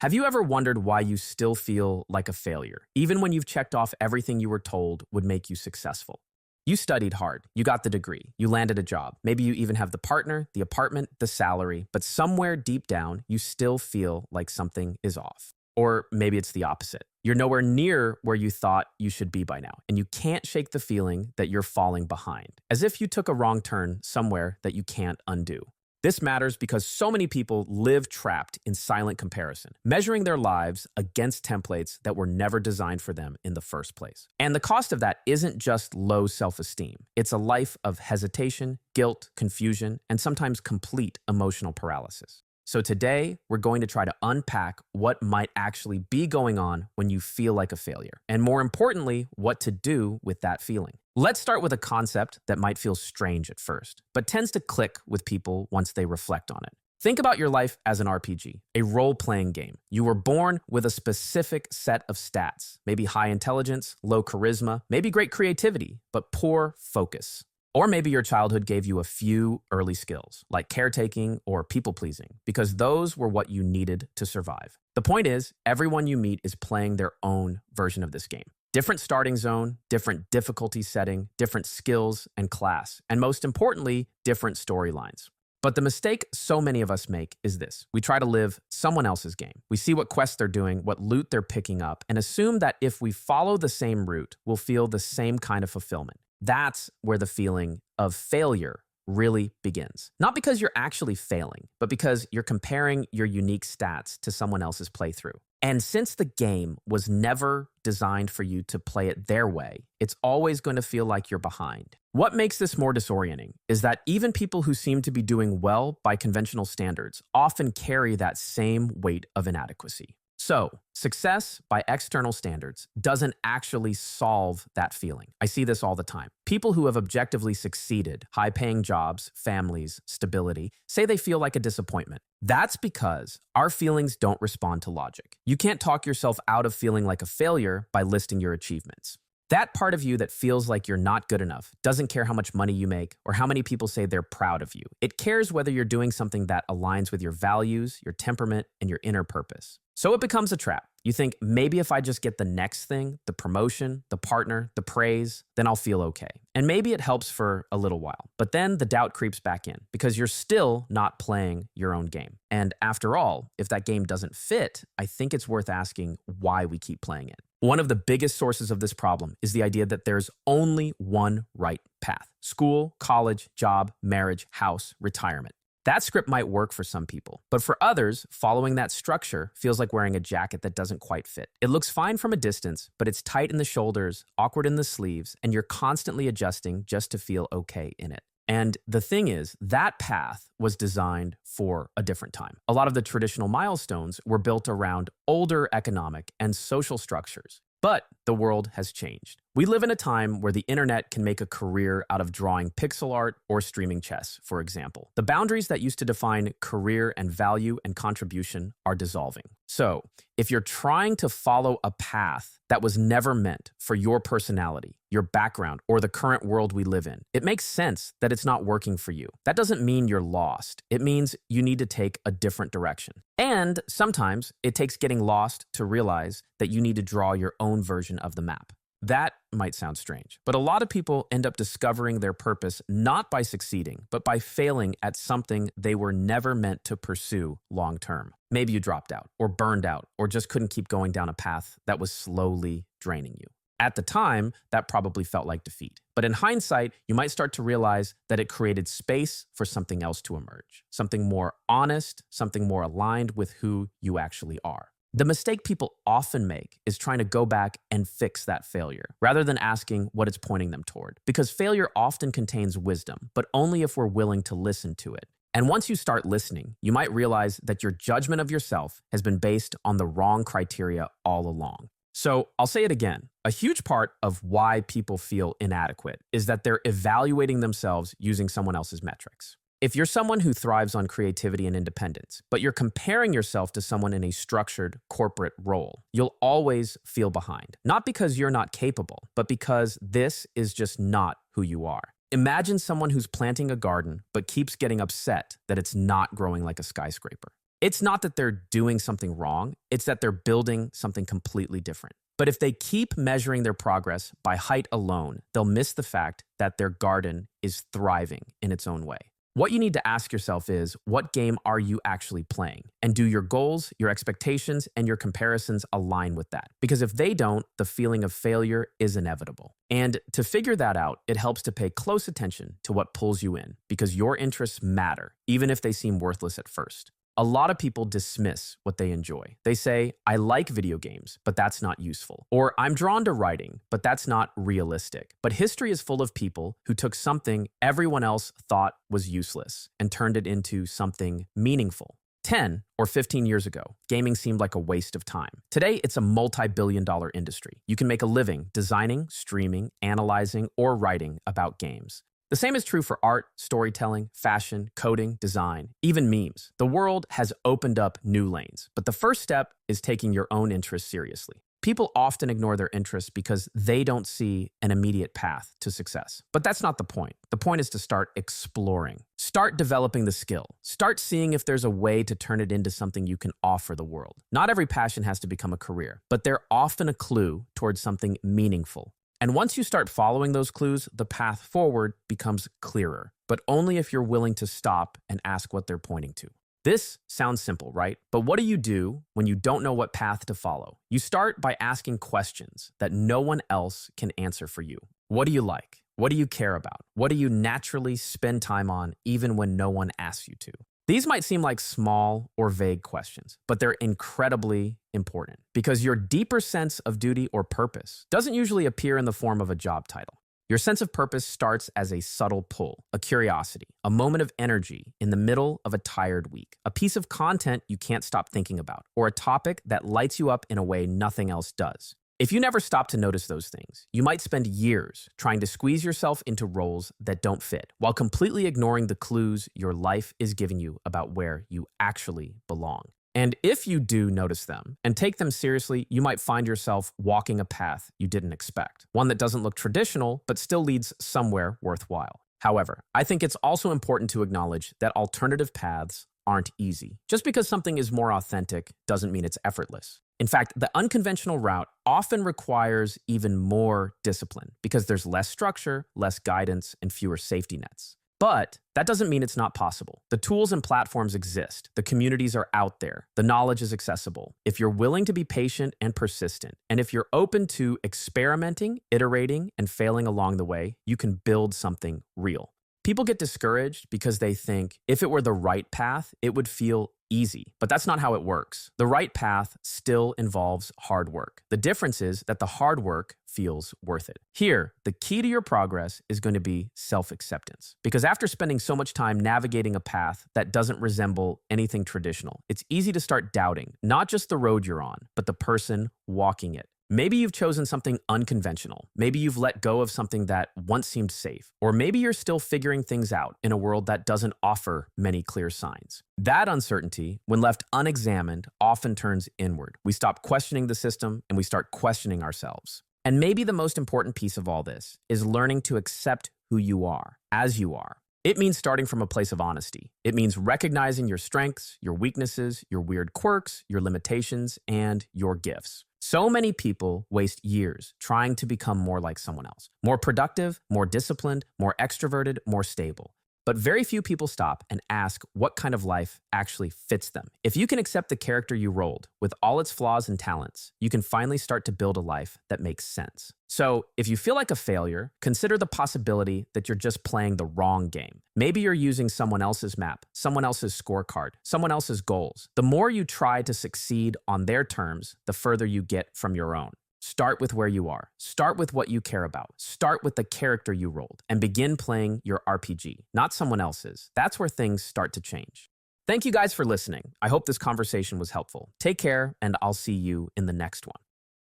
Have you ever wondered why you still feel like a failure, even when you've checked off everything you were told would make you successful? You studied hard, you got the degree, you landed a job, maybe you even have the partner, the apartment, the salary, but somewhere deep down, you still feel like something is off. Or maybe it's the opposite. You're nowhere near where you thought you should be by now, and you can't shake the feeling that you're falling behind, as if you took a wrong turn somewhere that you can't undo. This matters because so many people live trapped in silent comparison, measuring their lives against templates that were never designed for them in the first place. And the cost of that isn't just low self-esteem. It's a life of hesitation, guilt, confusion, and sometimes complete emotional paralysis. So today, we're going to try to unpack what might actually be going on when you feel like a failure, and more importantly, what to do with that feeling. Let's start with a concept that might feel strange at first, but tends to click with people once they reflect on it. Think about your life as an RPG, a role-playing game. You were born with a specific set of stats, maybe high intelligence, low charisma, maybe great creativity, but poor focus. Or maybe your childhood gave you a few early skills, like caretaking or people-pleasing, because those were what you needed to survive. The point is, everyone you meet is playing their own version of this game. Different starting zone, different difficulty setting, different skills and class, and most importantly, different storylines. But the mistake so many of us make is this. We try to live someone else's game. We see what quests they're doing, what loot they're picking up, and assume that if we follow the same route, we'll feel the same kind of fulfillment. That's where the feeling of failure really begins. Not because you're actually failing, but because you're comparing your unique stats to someone else's playthrough. And since the game was never designed for you to play it their way, it's always going to feel like you're behind. What makes this more disorienting is that even people who seem to be doing well by conventional standards often carry that same weight of inadequacy. So, success by external standards doesn't actually solve that feeling. I see this all the time. People who have objectively succeeded, high-paying jobs, families, stability, say they feel like a disappointment. That's because our feelings don't respond to logic. You can't talk yourself out of feeling like a failure by listing your achievements. That part of you that feels like you're not good enough doesn't care how much money you make or how many people say they're proud of you. It cares whether you're doing something that aligns with your values, your temperament, and your inner purpose. So it becomes a trap. You think, maybe if I just get the next thing, the promotion, the partner, the praise, then I'll feel okay. And maybe it helps for a little while. But then the doubt creeps back in because you're still not playing your own game. And after all, if that game doesn't fit, I think it's worth asking why we keep playing it. One of the biggest sources of this problem is the idea that there's only one right path: school, college, job, marriage, house, retirement. That script might work for some people, but for others, following that structure feels like wearing a jacket that doesn't quite fit. It looks fine from a distance, but it's tight in the shoulders, awkward in the sleeves, and you're constantly adjusting just to feel okay in it. And the thing is, that path was designed for a different time. A lot of the traditional milestones were built around older economic and social structures. But the world has changed. We live in a time where the internet can make a career out of drawing pixel art or streaming chess, for example. The boundaries that used to define career and value and contribution are dissolving. So, if you're trying to follow a path that was never meant for your personality, your background, or the current world we live in, it makes sense that it's not working for you. That doesn't mean you're lost. It means you need to take a different direction. And sometimes it takes getting lost to realize that you need to draw your own version of the map. That might sound strange, but a lot of people end up discovering their purpose not by succeeding, but by failing at something they were never meant to pursue long term. Maybe you dropped out, or burned out, or just couldn't keep going down a path that was slowly draining you. At the time, that probably felt like defeat. But in hindsight, you might start to realize that it created space for something else to emerge, something more honest, something more aligned with who you actually are. The mistake people often make is trying to go back and fix that failure, rather than asking what it's pointing them toward. Because failure often contains wisdom, but only if we're willing to listen to it. And once you start listening, you might realize that your judgment of yourself has been based on the wrong criteria all along. So I'll say it again. A huge part of why people feel inadequate is that they're evaluating themselves using someone else's metrics. If you're someone who thrives on creativity and independence, but you're comparing yourself to someone in a structured corporate role, you'll always feel behind. Not because you're not capable, but because this is just not who you are. Imagine someone who's planting a garden, but keeps getting upset that it's not growing like a skyscraper. It's not that they're doing something wrong, it's that they're building something completely different. But if they keep measuring their progress by height alone, they'll miss the fact that their garden is thriving in its own way. What you need to ask yourself is, what game are you actually playing? And do your goals, your expectations, and your comparisons align with that? Because if they don't, the feeling of failure is inevitable. And to figure that out, it helps to pay close attention to what pulls you in, because your interests matter, even if they seem worthless at first. A lot of people dismiss what they enjoy. They say, I like video games, but that's not useful. Or I'm drawn to writing, but that's not realistic. But history is full of people who took something everyone else thought was useless and turned it into something meaningful. 10 or 15 years ago, gaming seemed like a waste of time. Today, it's a multi-billion-dollar industry. You can make a living designing, streaming, analyzing, or writing about games. The same is true for art, storytelling, fashion, coding, design, even memes. The world has opened up new lanes, but the first step is taking your own interests seriously. People often ignore their interests because they don't see an immediate path to success. But that's not the point. The point is to start exploring. Start developing the skill. Start seeing if there's a way to turn it into something you can offer the world. Not every passion has to become a career, but they're often a clue towards something meaningful. And once you start following those clues, the path forward becomes clearer, but only if you're willing to stop and ask what they're pointing to. This sounds simple, right? But what do you do when you don't know what path to follow? You start by asking questions that no one else can answer for you. What do you like? What do you care about? What do you naturally spend time on even when no one asks you to? These might seem like small or vague questions, but they're incredibly important because your deeper sense of duty or purpose doesn't usually appear in the form of a job title. Your sense of purpose starts as a subtle pull, a curiosity, a moment of energy in the middle of a tired week, a piece of content you can't stop thinking about, or a topic that lights you up in a way nothing else does. If you never stop to notice those things, you might spend years trying to squeeze yourself into roles that don't fit, while completely ignoring the clues your life is giving you about where you actually belong. And if you do notice them and take them seriously, you might find yourself walking a path you didn't expect, one that doesn't look traditional, but still leads somewhere worthwhile. However, I think it's also important to acknowledge that alternative paths aren't easy. Just because something is more authentic doesn't mean it's effortless. In fact, the unconventional route often requires even more discipline because there's less structure, less guidance, and fewer safety nets. But that doesn't mean it's not possible. The tools and platforms exist. The communities are out there. The knowledge is accessible. If you're willing to be patient and persistent, and if you're open to experimenting, iterating, and failing along the way, you can build something real. People get discouraged because they think if it were the right path, it would feel easy. But that's not how it works. The right path still involves hard work. The difference is that the hard work feels worth it. Here, the key to your progress is going to be self-acceptance. Because after spending so much time navigating a path that doesn't resemble anything traditional, it's easy to start doubting not just the road you're on, but the person walking it. Maybe you've chosen something unconventional. Maybe you've let go of something that once seemed safe. Or maybe you're still figuring things out in a world that doesn't offer many clear signs. That uncertainty, when left unexamined, often turns inward. We stop questioning the system and we start questioning ourselves. And maybe the most important piece of all this is learning to accept who you are, as you are. It means starting from a place of honesty. It means recognizing your strengths, your weaknesses, your weird quirks, your limitations, and your gifts. So many people waste years trying to become more like someone else. More productive, more disciplined, more extroverted, more stable. But very few people stop and ask what kind of life actually fits them. If you can accept the character you rolled with all its flaws and talents, you can finally start to build a life that makes sense. So if you feel like a failure, consider the possibility that you're just playing the wrong game. Maybe you're using someone else's map, someone else's scorecard, someone else's goals. The more you try to succeed on their terms, the further you get from your own. Start with where you are. Start with what you care about. Start with the character you rolled and begin playing your RPG, not someone else's. That's where things start to change. Thank you guys for listening. I hope this conversation was helpful. Take care, and I'll see you in the next one.